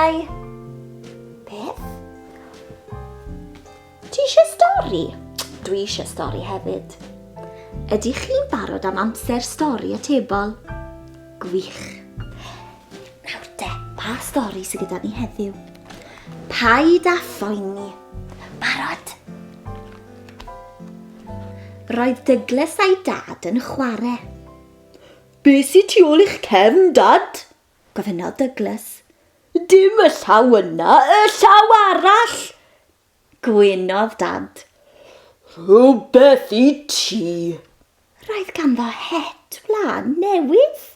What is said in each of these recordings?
ffrindiau. Beth? Ti eisiau stori? Dwi eisiau stori hefyd. Ydych chi'n barod am Amser Stori Atebol? Gwych. Nawr de, pa stori sydd gyda ni heddiw? Paid a Phoeni. Barod? Roedd Douglas a'i dad yn chwarae. Be sy'n tu ôl i'ch cefn, Dad? Gofynnodd Douglas. Dim y llaw yna, y llaw arall. Gwynodd Dad. Rhywbeth i ti. Roedd ganddo het wlân newydd.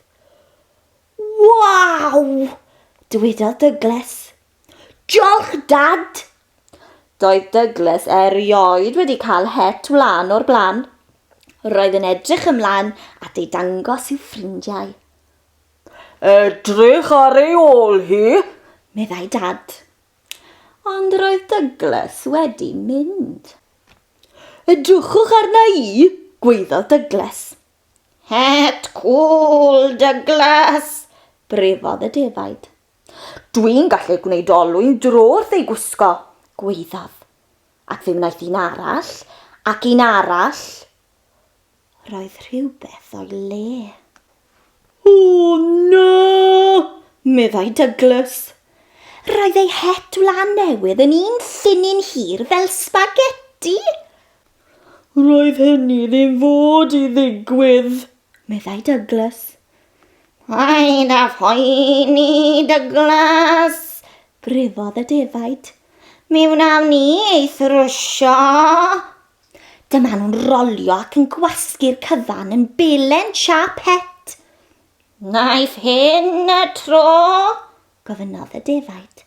Waw! Dywedodd Douglas. Diolch, Dad! Doedd Douglas erioed wedi cael het wlân o'r blaen. Roedd yn edrych ymlaen at ei dangos i'w ffrindiau. Edrych ar ei ôl hi, meddai Dad. Ond roedd Douglas wedi mynd. Edrychwch arna i, gwaeddodd Douglas. Het cŵl, Douglas, brefodd y defaid. Dwi'n gallu gwneud olwyn dro wrth ei gwisgo, gwaeddodd. Ac fe wnaeth un arall, ac un arall. Roedd rhywbeth o'i le. O, no! Meddai Douglas. Roedd ei het wlân newydd yn un llinyn hir fel spaghetti. Roedd hynny ddim fod i ddigwydd, meddai Douglas. Paid a Phoeni, Douglas, brefodd y defaid. Mi wnawn ni ei thrwsio. Dyma nhw'n rolio ac yn gwasgu'r cyfan yn belen siap het. Naiff hyn y tro, gofynnodd y defaid.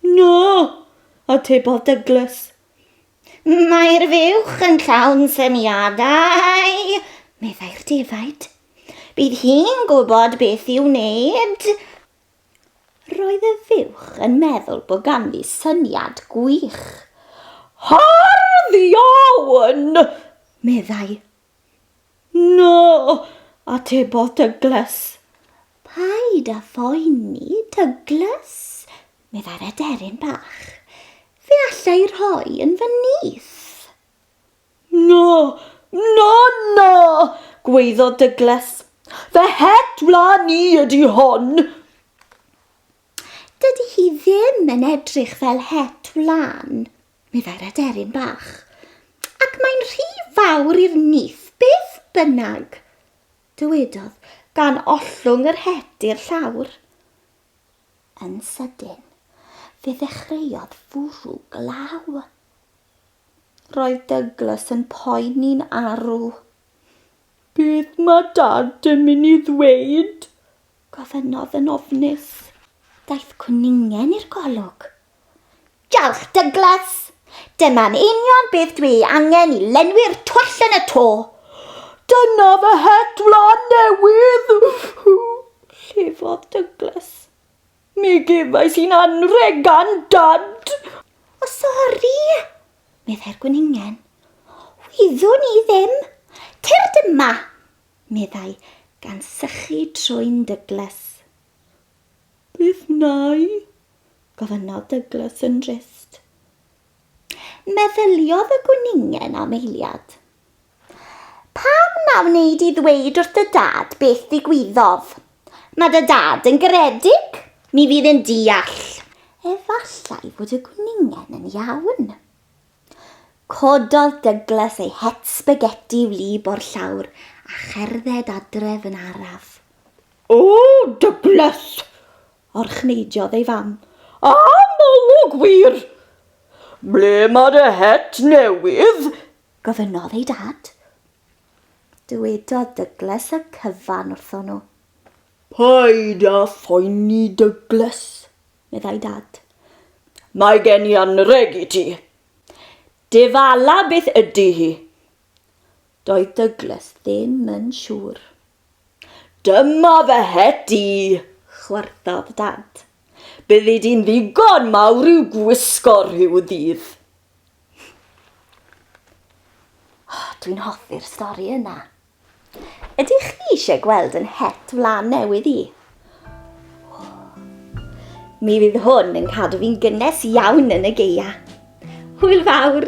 No, atebodd Douglas. Mae'r fuwch yn llawn syniadau, meddai'r defaid. Bydd hi'n gwybod beth i'w wneud. Roedd y fuwch yn meddwl bod ganddi syniad gwych. Hardd iawn, meddai. No, atebodd Douglas. Paid a Phoeni, Douglas, meddai'r aderyn bach. Fe allai rhoi yn fy nyth. No, gwaeddodd Douglas. Fy het wlân ni ydi hon. Dydy hi ddim yn edrych fel het wlân, meddai'r aderyn bach. Ac mae'n rhy fawr i'r nyth, beth bynnag, dywedodd gan ollwng yr het i'r llawr. Yn sydyn, fe ddechreuodd fwrw glaw. Roedd Douglas yn poeni'n arw. Beth mae Dad yn mynd i ddweud? Gofynnodd yn ofnus. Daeth cwningen i'r golwg. Diolch, Douglas. Dyma'n union beth dwi angen i lenwi'r twll yn y to. Dyna fy het wlân newydd, llefodd Douglas. Mi gefais i'n anregan, Dad. O, sori, meddai'r gwningen. Wyddwn ni ddim. Cer dyma, meddai, gan sychu trwy'n Douglas. Beth nai? Gofynnodd Douglas yn drist. Meddyliodd y gwningen am eiliad. Pam na wneud i ddweud wrth y dad beth ddigwyddodd? Mae dy dad yn garedig, mi fydd yn deall. Efallai fod y gwningen yn iawn. Cododd Douglas ei het spaghetti wlyb o'r llawr a cherdded adref yn araf. O, Douglas! Orchneidiodd ei fam. A molwg wir! Ble mae dy het newydd? Gofynnodd ei dad. Dywedodd Douglas y cyfan wrthon nhw. Paid a Phoeni, Douglas, meddai Dad. Mae gen i anreg i ti. Defala beth ydy hi. Doedd Douglas ddim yn siŵr. Dyma fy het i, chwarthodd Dad. Byddi di'n ddigon mawr i'w gwisgo rhyw ddydd. Dwi'n hoffi'r stori yna. Ydych chi eisiau gweld yn het wlân newydd i? Mi fydd hwn yn cadw fi'n gynnes iawn yn y geia. Hwyl fawr!